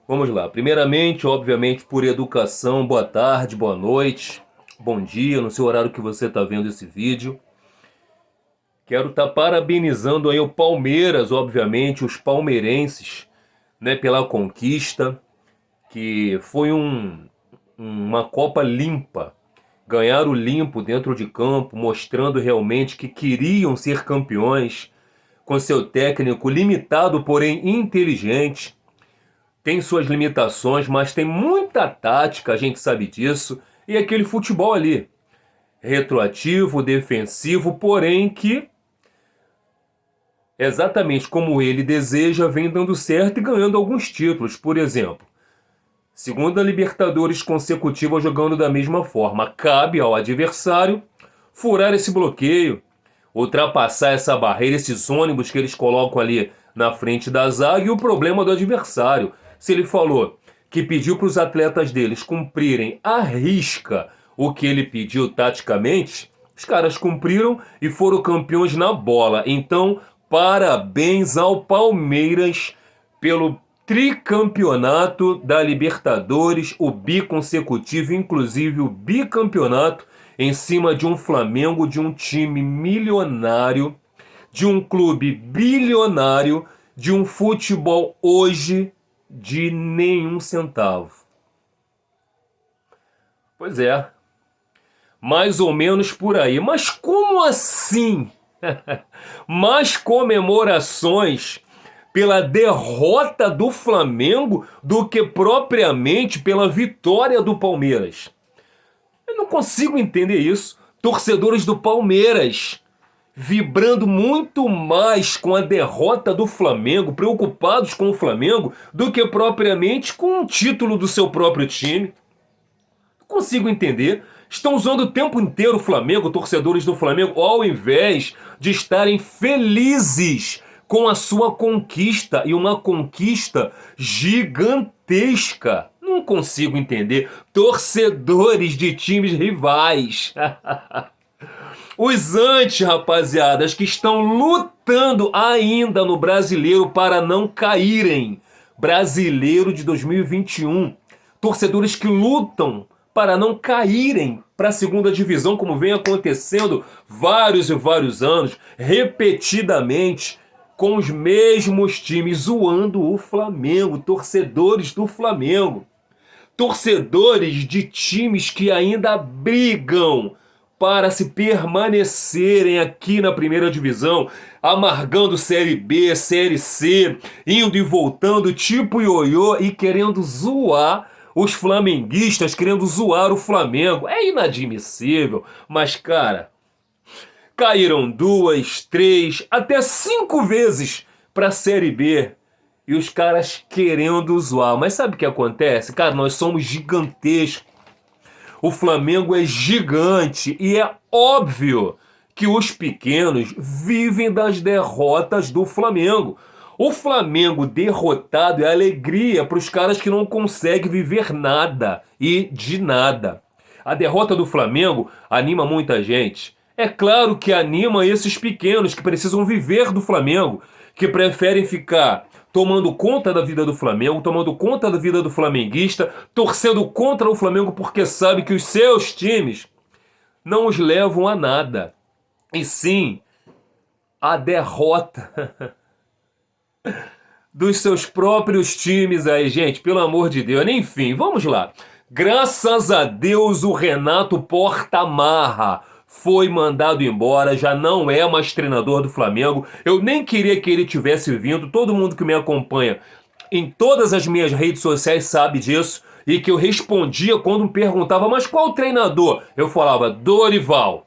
Vamos lá. Primeiramente, obviamente, por educação, boa tarde, boa noite, bom dia, no seu horário que você está vendo esse vídeo. Quero estar parabenizando aí o Palmeiras, obviamente, os palmeirenses, né, pela conquista, que foi uma Copa limpa. Ganharam limpo dentro de campo, mostrando realmente que queriam ser campeões, com seu técnico limitado, porém inteligente. Tem suas limitações, mas tem muita tática, a gente sabe disso. E aquele futebol ali, retroativo, defensivo, porém que, exatamente como ele deseja, vem dando certo e ganhando alguns títulos. Por exemplo, segunda Libertadores consecutiva jogando da mesma forma. Cabe ao adversário furar esse bloqueio, ultrapassar essa barreira, esses ônibus que eles colocam ali na frente da zaga e o problema do adversário. Se ele falou que pediu para os atletas deles cumprirem à risca o que ele pediu taticamente, os caras cumpriram e foram campeões na bola. Então, parabéns ao Palmeiras pelo tricampeonato da Libertadores, o biconsecutivo, inclusive o bicampeonato em cima de um Flamengo, de um time milionário, de um clube bilionário, de um futebol hoje de nenhum centavo. Pois é, mais ou menos por aí. Mas como assim? Mais comemorações pela derrota do Flamengo do que propriamente pela vitória do Palmeiras. Eu não consigo entender isso. Torcedores do Palmeiras vibrando muito mais com a derrota do Flamengo, preocupados com o Flamengo, do que propriamente com o título do seu próprio time. Não consigo entender. Estão usando o tempo inteiro o Flamengo, torcedores do Flamengo, ao invés de estarem felizes com a sua conquista, e uma conquista gigantesca. Não consigo entender. Torcedores de times rivais. Os rapaziadas, que estão lutando ainda no Brasileiro para não caírem. Brasileiro de 2021. Torcedores que lutam para não caírem para a segunda divisão, como vem acontecendo vários e vários anos, repetidamente, com os mesmos times, zoando o Flamengo, torcedores do Flamengo. Torcedores de times que ainda brigam para se permanecerem aqui na primeira divisão, amargando Série B, Série C, indo e voltando, tipo ioiô, e querendo zoar os flamenguistas, querendo zoar o Flamengo. É inadmissível, mas cara, caíram 2, 3, até 5 vezes para a Série B. E os caras querendo zoar. Mas sabe o que acontece? Cara, nós somos gigantescos. O Flamengo é gigante e é óbvio que os pequenos vivem das derrotas do Flamengo. O Flamengo derrotado é alegria para os caras que não conseguem viver nada e de nada. A derrota do Flamengo anima muita gente. É claro que anima esses pequenos que precisam viver do Flamengo, que preferem ficar tomando conta da vida do Flamengo, tomando conta da vida do flamenguista, torcendo contra o Flamengo porque sabe que os seus times não os levam a nada. E sim, a derrota dos seus próprios times aí, gente, pelo amor de Deus. Enfim, vamos lá. Graças a Deus o Renato Portaluppi foi mandado embora, já não é mais treinador do Flamengo. Eu nem queria que ele tivesse vindo. Todo mundo que me acompanha em todas as minhas redes sociais sabe disso. E que eu respondia quando me perguntava, mas qual treinador? Eu falava, Dorival.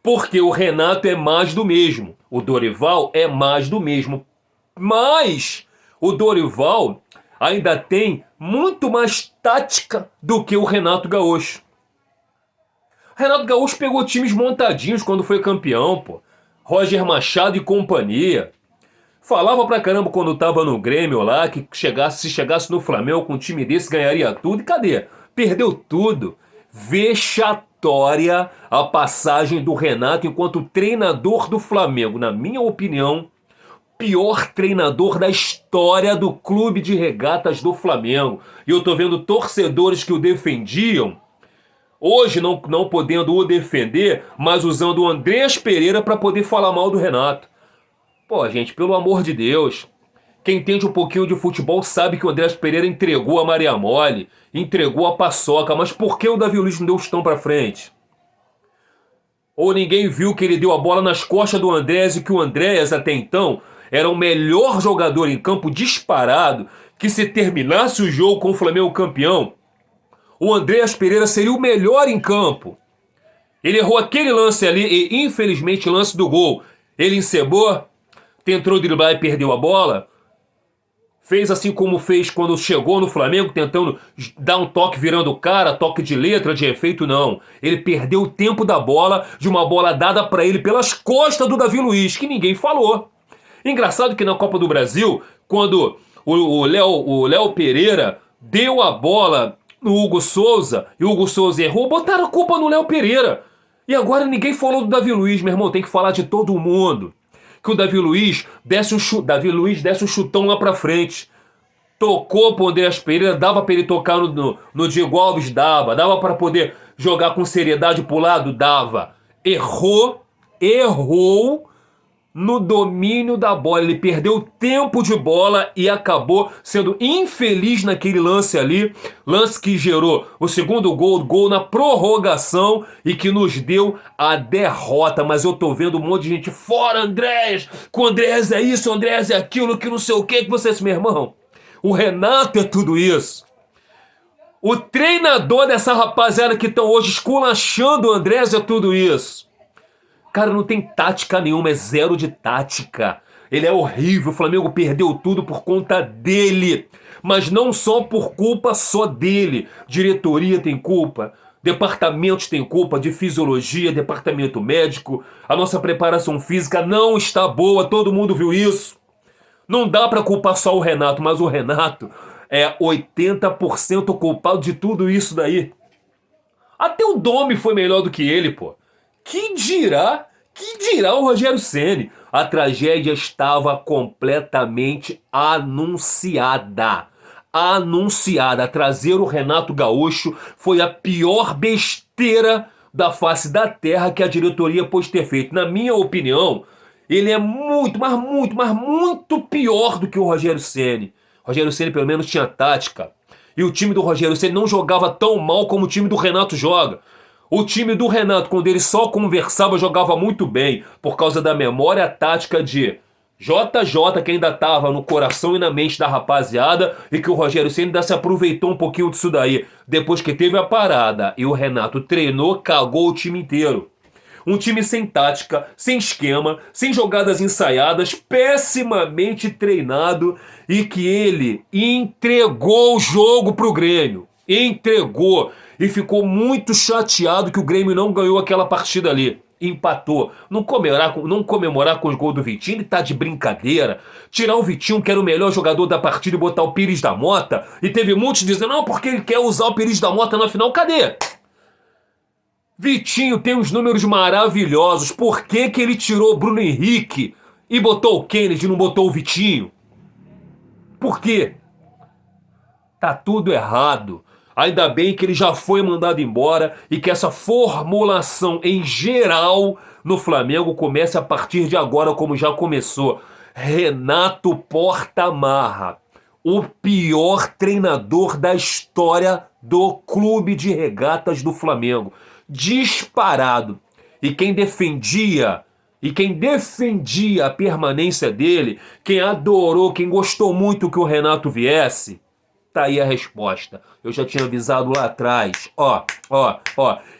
Porque o Renato é mais do mesmo. O Dorival é mais do mesmo. Mas o Dorival ainda tem muito mais tática do que o Renato Gaúcho. Renato Gaúcho pegou times montadinhos quando foi campeão, pô. Roger Machado e companhia. Falava pra caramba quando tava no Grêmio lá, que se chegasse no Flamengo com um time desse ganharia tudo. E cadê? Perdeu tudo. Vexatória a passagem do Renato enquanto treinador do Flamengo. Na minha opinião, pior treinador da história do Clube de Regatas do Flamengo. E eu tô vendo torcedores que o defendiam, hoje não podendo o defender, mas usando o Andreas Pereira para poder falar mal do Renato. Pô, gente, pelo amor de Deus. Quem entende um pouquinho de futebol sabe que o Andreas Pereira entregou a Maria Mole, entregou a paçoca, mas por que o Davi Luiz não deu o tostão pra frente? Ou ninguém viu que ele deu a bola nas costas do Andreas e que o Andreas, até então, era o melhor jogador em campo disparado, que se terminasse o jogo com o Flamengo campeão, o Andreas Pereira seria o melhor em campo. Ele errou aquele lance ali e, infelizmente, o lance do gol, ele encebou, tentou driblar e perdeu a bola, fez assim como fez quando chegou no Flamengo, tentando dar um toque virando o cara, toque de letra, de efeito, não. Ele perdeu o tempo da bola, de uma bola dada para ele pelas costas do Davi Luiz, que ninguém falou. Engraçado que na Copa do Brasil, quando o Léo Pereira deu a bola no Hugo Souza, e o Hugo Souza errou, botaram a culpa no Léo Pereira. E agora ninguém falou do Davi Luiz, meu irmão, tem que falar de todo mundo. Que o Davi Luiz desse um chutão lá pra frente. Tocou pro Andreas Pereira, dava pra ele tocar no Diego Alves, dava pra poder jogar com seriedade pro lado, dava. Errou no domínio da bola, ele perdeu tempo de bola e acabou sendo infeliz naquele lance ali, lance que gerou o segundo gol na prorrogação e que nos deu a derrota. Mas eu tô vendo um monte de gente, fora Andrés, que o Andrés é isso, o Andrés é aquilo, que não sei o que você é, meu irmão. O Renato é tudo isso. O treinador dessa rapaziada que estão hoje esculachando o Andrés é tudo isso. Cara, não tem tática nenhuma, é zero de tática. Ele é horrível, o Flamengo perdeu tudo por conta dele. Mas não só por culpa só dele. Diretoria tem culpa, departamentos têm culpa, de fisiologia, departamento médico. A nossa preparação física não está boa, todo mundo viu isso. Não dá pra culpar só o Renato, mas o Renato é 80% culpado de tudo isso daí. Até o Domi foi melhor do que ele, pô. Que dirá o Rogério Ceni? A tragédia estava completamente anunciada. Trazer o Renato Gaúcho foi a pior besteira da face da terra que a diretoria pôde ter feito. Na minha opinião, ele é muito, mas muito pior do que o Rogério Ceni. O Rogério Ceni pelo menos tinha tática. E o time do Rogério Ceni não jogava tão mal como o time do Renato joga. O time do Renato, quando ele só conversava, jogava muito bem, por causa da memória tática de JJ, que ainda estava no coração e na mente da rapaziada, e que o Rogério Ceni ainda se aproveitou um pouquinho disso daí. Depois que teve a parada e o Renato treinou, cagou o time inteiro. Um time sem tática, sem esquema, sem jogadas ensaiadas, pessimamente treinado, e que ele entregou o jogo pro Grêmio. Entregou. E ficou muito chateado que o Grêmio não ganhou aquela partida ali. Empatou. Não comemorar com os gols do Vitinho, ele tá de brincadeira. Tirar o Vitinho, que era o melhor jogador da partida, e botar o Pires da Mota. E teve muitos dizendo, não, porque ele quer usar o Pires da Mota na final. Cadê? Vitinho tem uns números maravilhosos. Por que ele tirou o Bruno Henrique e botou o Kennedy e não botou o Vitinho? Por quê? Tá tudo errado. Ainda bem que ele já foi mandado embora e que essa formulação em geral no Flamengo comece a partir de agora, como já começou. Renato Porta-Marra, o pior treinador da história do Clube de Regatas do Flamengo. Disparado. E quem defendia a permanência dele, quem adorou, quem gostou muito que o Renato viesse, tá aí a resposta. Eu já tinha avisado lá atrás. Ó.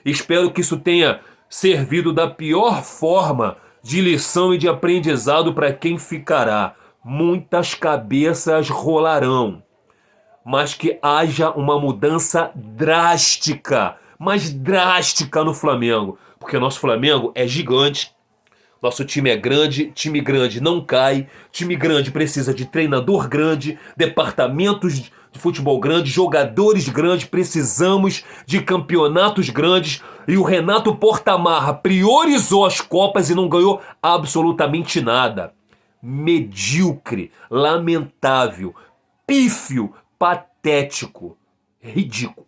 Espero que isso tenha servido da pior forma de lição e de aprendizado para quem ficará. Muitas cabeças rolarão. Mas que haja uma mudança drástica, mas drástica no Flamengo. Porque nosso Flamengo é gigante. Nosso time é grande, time grande não cai, time grande precisa de treinador grande, departamentos de futebol grande, jogadores grandes, precisamos de campeonatos grandes, e o Renato Porta-Marra priorizou as Copas e não ganhou absolutamente nada. medíocre, lamentável, pífio, patético, ridículo.